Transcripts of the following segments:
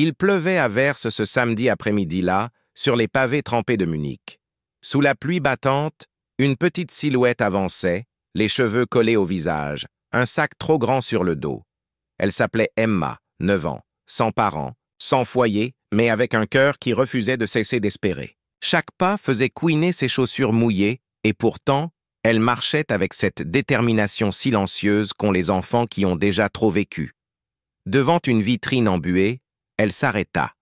Il pleuvait à verse ce samedi après-midi-là, sur les pavés trempés de Munich. Sous la pluie battante, une petite silhouette avançait, les cheveux collés au visage, un sac trop grand sur le dos. Elle s'appelait Emma, 9 ans, sans parents, sans foyer, mais avec un cœur qui refusait de cesser d'espérer. Chaque pas faisait couiner ses chaussures mouillées, et pourtant, elle marchait avec cette détermination silencieuse qu'ont les enfants qui ont déjà trop vécu. Devant une vitrine embuée, elle s'arrêta.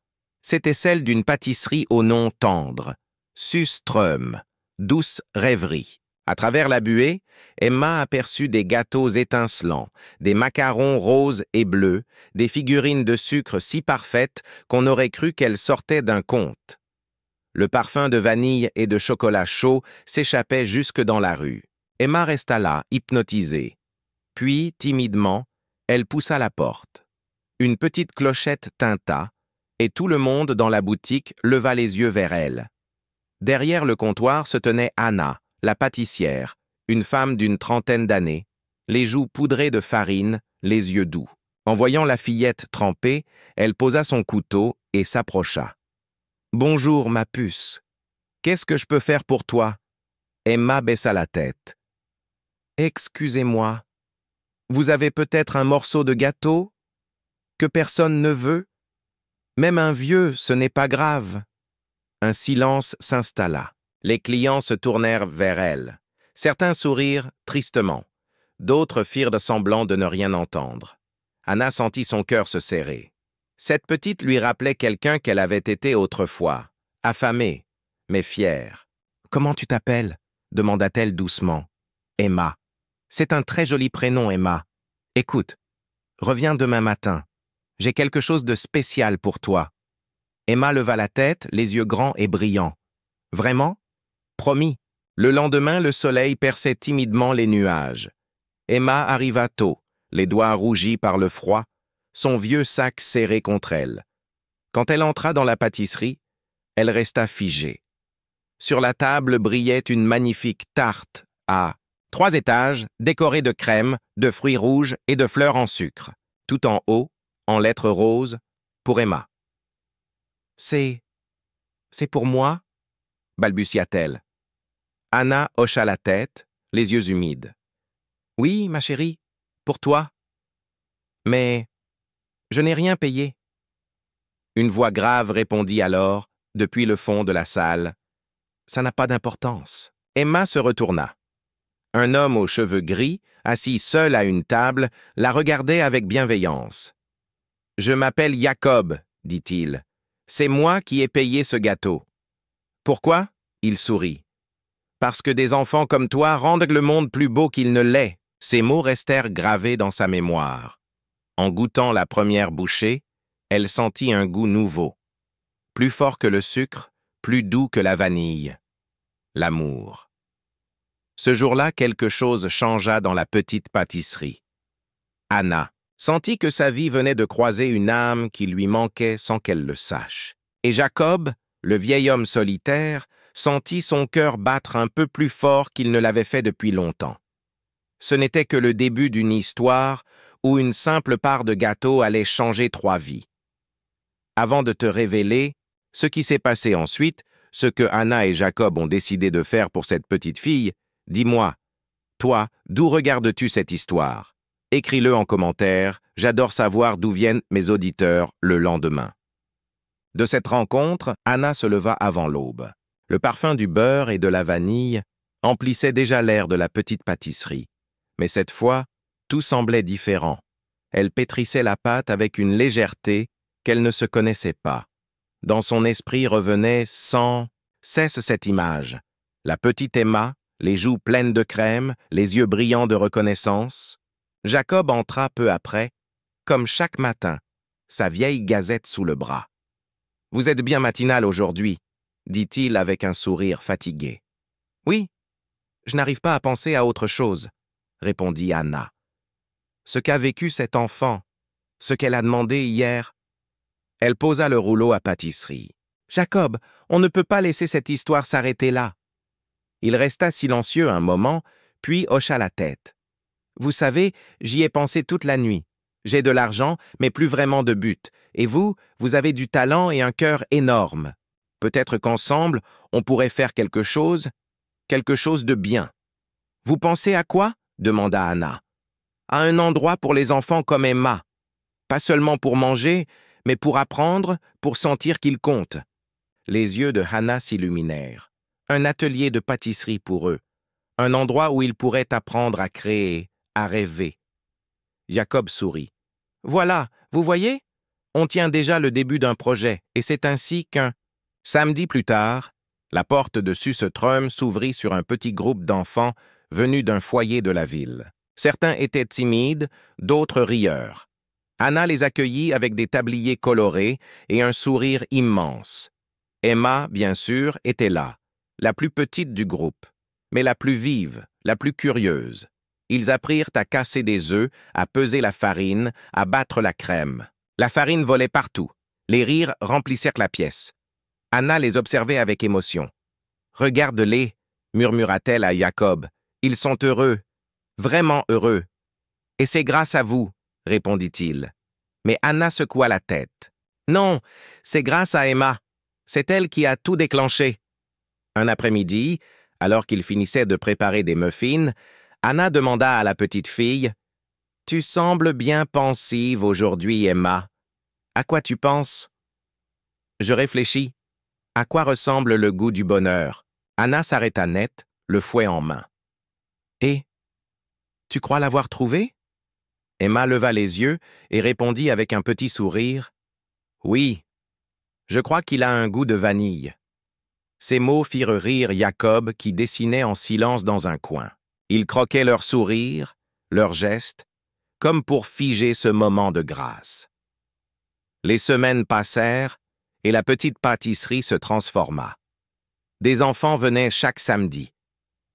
C'était celle d'une pâtisserie au nom tendre, Suström, douce rêverie. À travers la buée, Emma aperçut des gâteaux étincelants, des macarons roses et bleus, des figurines de sucre si parfaites qu'on aurait cru qu'elles sortaient d'un conte. Le parfum de vanille et de chocolat chaud s'échappait jusque dans la rue. Emma resta là, hypnotisée. Puis, timidement, elle poussa la porte. Une petite clochette tinta, et tout le monde dans la boutique leva les yeux vers elle. Derrière le comptoir se tenait Anna, la pâtissière, une femme d'une trentaine d'années, les joues poudrées de farine, les yeux doux. En voyant la fillette trempée, elle posa son couteau et s'approcha. « Bonjour, ma puce. Qu'est-ce que je peux faire pour toi ?» Emma baissa la tête. « Excusez-moi. Vous avez peut-être un morceau de gâteau que personne ne veut? Même un vieux, ce n'est pas grave. » Un silence s'installa. Les clients se tournèrent vers elle. Certains sourirent tristement. D'autres firent de semblant de ne rien entendre. Anna sentit son cœur se serrer. Cette petite lui rappelait quelqu'un qu'elle avait été autrefois, affamée, mais fière. « Comment tu t'appelles » demanda-t-elle doucement. « Emma. C'est un très joli prénom, Emma. Écoute, reviens demain matin. J'ai quelque chose de spécial pour toi. » Emma leva la tête, les yeux grands et brillants. « Vraiment ? Promis. » Le lendemain, le soleil perçait timidement les nuages. Emma arriva tôt, les doigts rougis par le froid, son vieux sac serré contre elle. Quand elle entra dans la pâtisserie, elle resta figée. Sur la table brillait une magnifique tarte à 3 étages, décorée de crème, de fruits rouges et de fleurs en sucre. Tout en haut, en lettres roses, pour Emma. « C'est pour moi ?» balbutia-t-elle. Anna hocha la tête, les yeux humides. « Oui, ma chérie, pour toi. Mais je n'ai rien payé. » Une voix grave répondit alors, depuis le fond de la salle. « Ça n'a pas d'importance. » Emma se retourna. Un homme aux cheveux gris, assis seul à une table, la regardait avec bienveillance. « Je m'appelle Jacob, » dit-il. « C'est moi qui ai payé ce gâteau. » « Pourquoi ?» Il sourit. « Parce que des enfants comme toi rendent le monde plus beau qu'il ne l'est. » Ces mots restèrent gravés dans sa mémoire. En goûtant la première bouchée, elle sentit un goût nouveau. Plus fort que le sucre, plus doux que la vanille. L'amour. Ce jour-là, quelque chose changea dans la petite pâtisserie. Anna sentit que sa vie venait de croiser une âme qui lui manquait sans qu'elle le sache. Et Jacob, le vieil homme solitaire, sentit son cœur battre un peu plus fort qu'il ne l'avait fait depuis longtemps. Ce n'était que le début d'une histoire où une simple part de gâteau allait changer 3 vies. Avant de te révéler ce qui s'est passé ensuite, ce que Anna et Jacob ont décidé de faire pour cette petite fille, dis-moi, toi, d'où regardes-tu cette histoire? Écris-le en commentaire, j'adore savoir d'où viennent mes auditeurs le lendemain. De cette rencontre, Anna se leva avant l'aube. Le parfum du beurre et de la vanille emplissait déjà l'air de la petite pâtisserie. Mais cette fois, tout semblait différent. Elle pétrissait la pâte avec une légèreté qu'elle ne se connaissait pas. Dans son esprit revenait sans cesse cette image. La petite Emma, les joues pleines de crème, les yeux brillants de reconnaissance. Jacob entra peu après, comme chaque matin, sa vieille gazette sous le bras. « Vous êtes bien matinal aujourd'hui, » dit-il avec un sourire fatigué. « Oui, je n'arrive pas à penser à autre chose, » répondit Anna. « Ce qu'a vécu cet enfant, ce qu'elle a demandé hier. » Elle posa le rouleau à pâtisserie. « Jacob, on ne peut pas laisser cette histoire s'arrêter là. » Il resta silencieux un moment, puis hocha la tête. « Vous savez, j'y ai pensé toute la nuit. J'ai de l'argent, mais plus vraiment de but. Et vous, vous avez du talent et un cœur énorme. Peut-être qu'ensemble, on pourrait faire quelque chose de bien. Vous pensez à quoi? Demanda Anna. À un endroit pour les enfants comme Emma. Pas seulement pour manger, mais pour apprendre, pour sentir qu'ils comptent. Les yeux de Hannah s'illuminèrent. Un atelier de pâtisserie pour eux. Un endroit où ils pourraient apprendre à créer, à rêver. Jacob sourit. Voilà, vous voyez? On tient déjà le début d'un projet, et c'est ainsi qu'un... Samedi plus tard, la porte de Sussetröm s'ouvrit sur un petit groupe d'enfants venus d'un foyer de la ville. Certains étaient timides, d'autres rieurs. Anna les accueillit avec des tabliers colorés et un sourire immense. Emma, bien sûr, était là, la plus petite du groupe, mais la plus vive, la plus curieuse. Ils apprirent à casser des œufs, à peser la farine, à battre la crème. La farine volait partout. Les rires remplissèrent la pièce. Anna les observait avec émotion. « Regarde-les, murmura-t-elle à Jacob. Ils sont heureux, vraiment heureux. Et c'est grâce à vous, répondit-il. Mais Anna secoua la tête. Non, c'est grâce à Emma. C'est elle qui a tout déclenché. Un après-midi, alors qu'ils finissaient de préparer des muffins, Anna demanda à la petite fille « Tu sembles bien pensive aujourd'hui, Emma. À quoi tu penses ?» Je réfléchis. À quoi ressemble le goût du bonheur? Anna s'arrêta net, le fouet en main. Et tu crois l'avoir trouvé? Emma leva les yeux et répondit avec un petit sourire. Oui, je crois qu'il a un goût de vanille. Ces mots firent rire Jacob qui dessinait en silence dans un coin. Il croquait leur sourire, leurs gestes, comme pour figer ce moment de grâce. Les semaines passèrent et la petite pâtisserie se transforma. Des enfants venaient chaque samedi.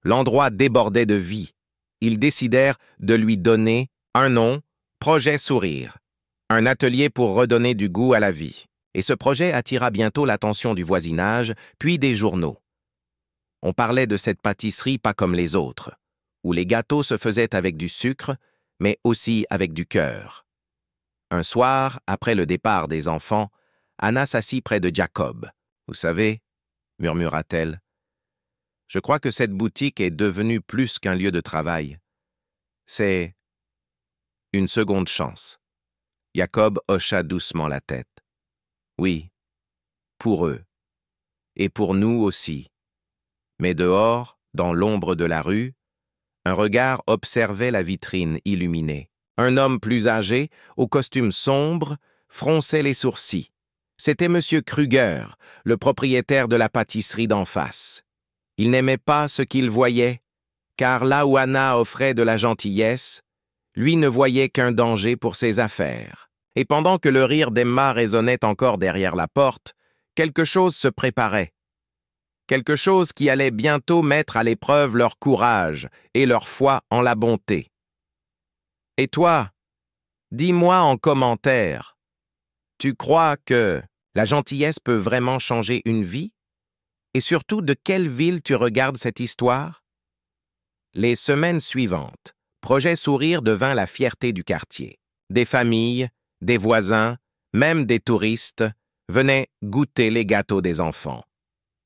L'endroit débordait de vie. Ils décidèrent de lui donner un nom, Projet Sourire, un atelier pour redonner du goût à la vie. Et ce projet attira bientôt l'attention du voisinage, puis des journaux. On parlait de cette pâtisserie pas comme les autres, où les gâteaux se faisaient avec du sucre, mais aussi avec du cœur. Un soir, après le départ des enfants, Anna s'assit près de Jacob. « Vous savez, » murmura-t-elle, « je crois que cette boutique est devenue plus qu'un lieu de travail. C'est une seconde chance. » Jacob hocha doucement la tête. « Oui, pour eux. Et pour nous aussi. » Mais dehors, dans l'ombre de la rue, un regard observait la vitrine illuminée. Un homme plus âgé, au costume sombre, fronçait les sourcils. C'était M. Kruger, le propriétaire de la pâtisserie d'en face. Il n'aimait pas ce qu'il voyait, car là où Anna offrait de la gentillesse, lui ne voyait qu'un danger pour ses affaires. Et pendant que le rire d'Emma résonnait encore derrière la porte, quelque chose se préparait. Quelque chose qui allait bientôt mettre à l'épreuve leur courage et leur foi en la bonté. Et toi, dis-moi en commentaire, tu crois que la gentillesse peut vraiment changer une vie? Et surtout, de quelle ville tu regardes cette histoire? Les semaines suivantes, Projet Sourire devint la fierté du quartier. Des familles, des voisins, même des touristes, venaient goûter les gâteaux des enfants.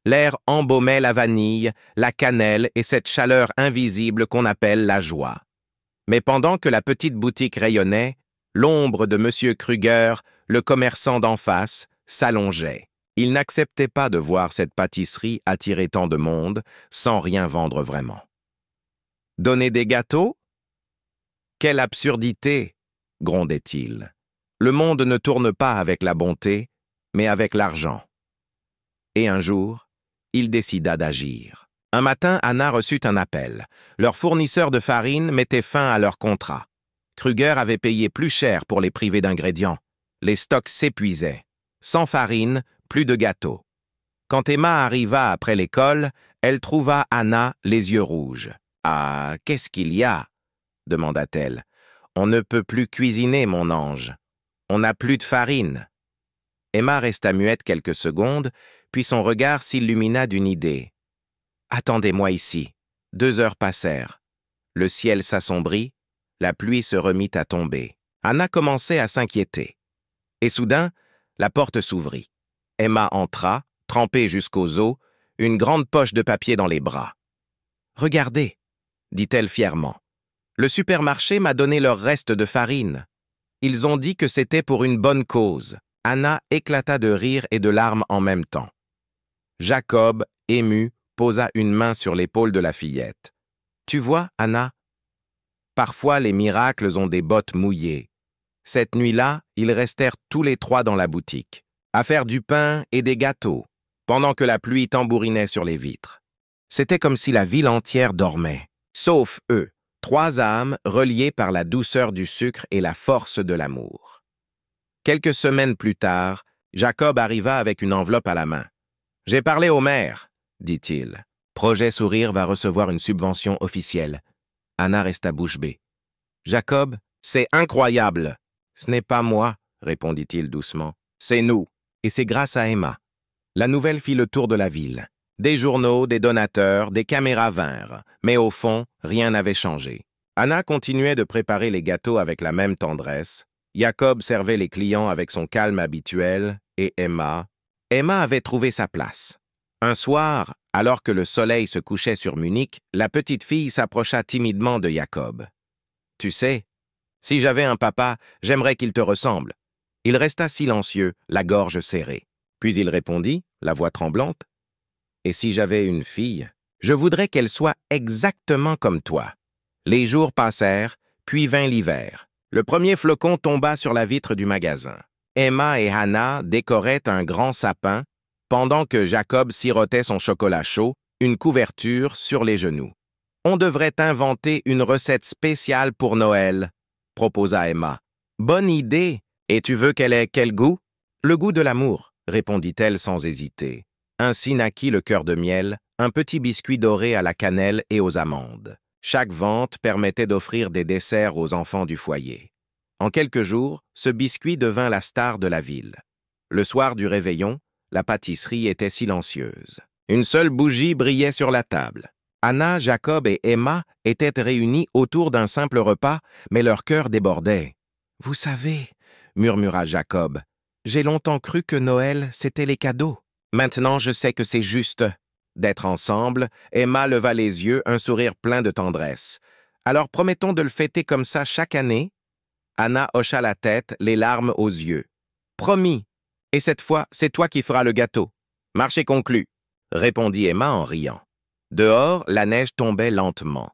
L'air embaumait la vanille, la cannelle et cette chaleur invisible qu'on appelle la joie. Mais pendant que la petite boutique rayonnait, l'ombre de M. Kruger, le commerçant d'en face, s'allongeait. Il n'acceptait pas de voir cette pâtisserie attirer tant de monde sans rien vendre vraiment. Donner des gâteaux? Quelle absurdité, grondait-il. Le monde ne tourne pas avec la bonté, mais avec l'argent. Et un jour, il décida d'agir. Un matin, Anna reçut un appel. Leur fournisseur de farine mettait fin à leur contrat. Kruger avait payé plus cher pour les priver d'ingrédients. Les stocks s'épuisaient. Sans farine, plus de gâteaux. Quand Emma arriva après l'école, elle trouva Anna les yeux rouges. « Ah, qu'est-ce qu'il y a ?» demanda-t-elle. « On ne peut plus cuisiner, mon ange. On n'a plus de farine. » Emma resta muette quelques secondes, puis son regard s'illumina d'une idée. « Attendez-moi ici. » 2 heures passèrent. Le ciel s'assombrit, la pluie se remit à tomber. Anna commençait à s'inquiéter. Et soudain, la porte s'ouvrit. Emma entra, trempée jusqu'aux os, une grande poche de papier dans les bras. « Regardez » dit-elle fièrement. « Le supermarché m'a donné leur reste de farine. Ils ont dit que c'était pour une bonne cause. » Anna éclata de rire et de larmes en même temps. Jacob, ému, posa une main sur l'épaule de la fillette. « Tu vois, Anna? Parfois les miracles ont des bottes mouillées. Cette nuit-là, ils restèrent tous les trois dans la boutique, à faire du pain et des gâteaux, pendant que la pluie tambourinait sur les vitres. C'était comme si la ville entière dormait, sauf eux, trois âmes reliées par la douceur du sucre et la force de l'amour. Quelques semaines plus tard, Jacob arriva avec une enveloppe à la main. « J'ai parlé au maire, » dit-il. « Projet Sourire va recevoir une subvention officielle. » Anna resta bouche bée. « Jacob, c'est incroyable. »« Ce n'est pas moi, » répondit-il doucement. « C'est nous. Et c'est grâce à Emma. » La nouvelle fit le tour de la ville. Des journaux, des donateurs, des caméras vinrent. Mais au fond, rien n'avait changé. Anna continuait de préparer les gâteaux avec la même tendresse. Jacob servait les clients avec son calme habituel. Et Emma avait trouvé sa place. Un soir, alors que le soleil se couchait sur Munich, la petite fille s'approcha timidement de Jacob. « Tu sais, si j'avais un papa, j'aimerais qu'il te ressemble. » Il resta silencieux, la gorge serrée. Puis il répondit, la voix tremblante, « Et si j'avais une fille, je voudrais qu'elle soit exactement comme toi. » Les jours passèrent, puis vint l'hiver. Le premier flocon tomba sur la vitre du magasin. Emma et Hannah décoraient un grand sapin, pendant que Jacob sirotait son chocolat chaud, une couverture sur les genoux. « On devrait inventer une recette spéciale pour Noël, » proposa Emma. « Bonne idée! Et tu veux qu'elle ait quel goût? »« Le goût de l'amour, » répondit-elle sans hésiter. Ainsi naquit le cœur de miel, un petit biscuit doré à la cannelle et aux amandes. Chaque vente permettait d'offrir des desserts aux enfants du foyer. En quelques jours, ce biscuit devint la star de la ville. Le soir du réveillon, la pâtisserie était silencieuse. Une seule bougie brillait sur la table. Anna, Jacob et Emma étaient réunis autour d'un simple repas, mais leur cœur débordait. « Vous savez, » murmura Jacob, « j'ai longtemps cru que Noël, c'était les cadeaux. Maintenant, je sais que c'est juste. » D'être ensemble, Emma leva les yeux, un sourire plein de tendresse. « Alors promettons de le fêter comme ça chaque année ?» Anna hocha la tête, les larmes aux yeux. « Promis. Et cette fois, c'est toi qui feras le gâteau. »« Marché conclu, » répondit Emma en riant. Dehors, la neige tombait lentement,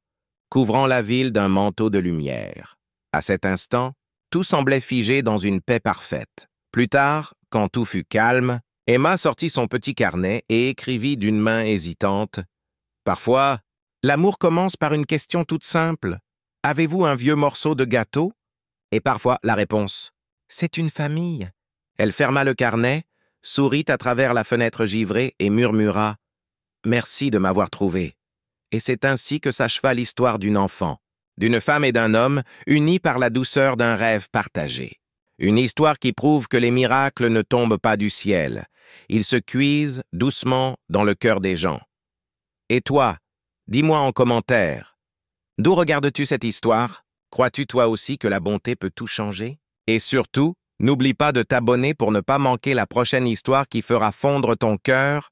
couvrant la ville d'un manteau de lumière. À cet instant, tout semblait figé dans une paix parfaite. Plus tard, quand tout fut calme, Emma sortit son petit carnet et écrivit d'une main hésitante. « Parfois, l'amour commence par une question toute simple. Avez-vous un vieux morceau de gâteau? » Et parfois, la réponse. « C'est une famille. » Elle ferma le carnet, sourit à travers la fenêtre givrée et murmura « Merci de m'avoir trouvé. » Et c'est ainsi que s'acheva l'histoire d'une enfant, d'une femme et d'un homme, unis par la douceur d'un rêve partagé. Une histoire qui prouve que les miracles ne tombent pas du ciel. Ils se cuisent doucement dans le cœur des gens. Et toi, dis-moi en commentaire, d'où regardes-tu cette histoire? Crois-tu toi aussi que la bonté peut tout changer? Et surtout, n'oublie pas de t'abonner pour ne pas manquer la prochaine histoire qui fera fondre ton cœur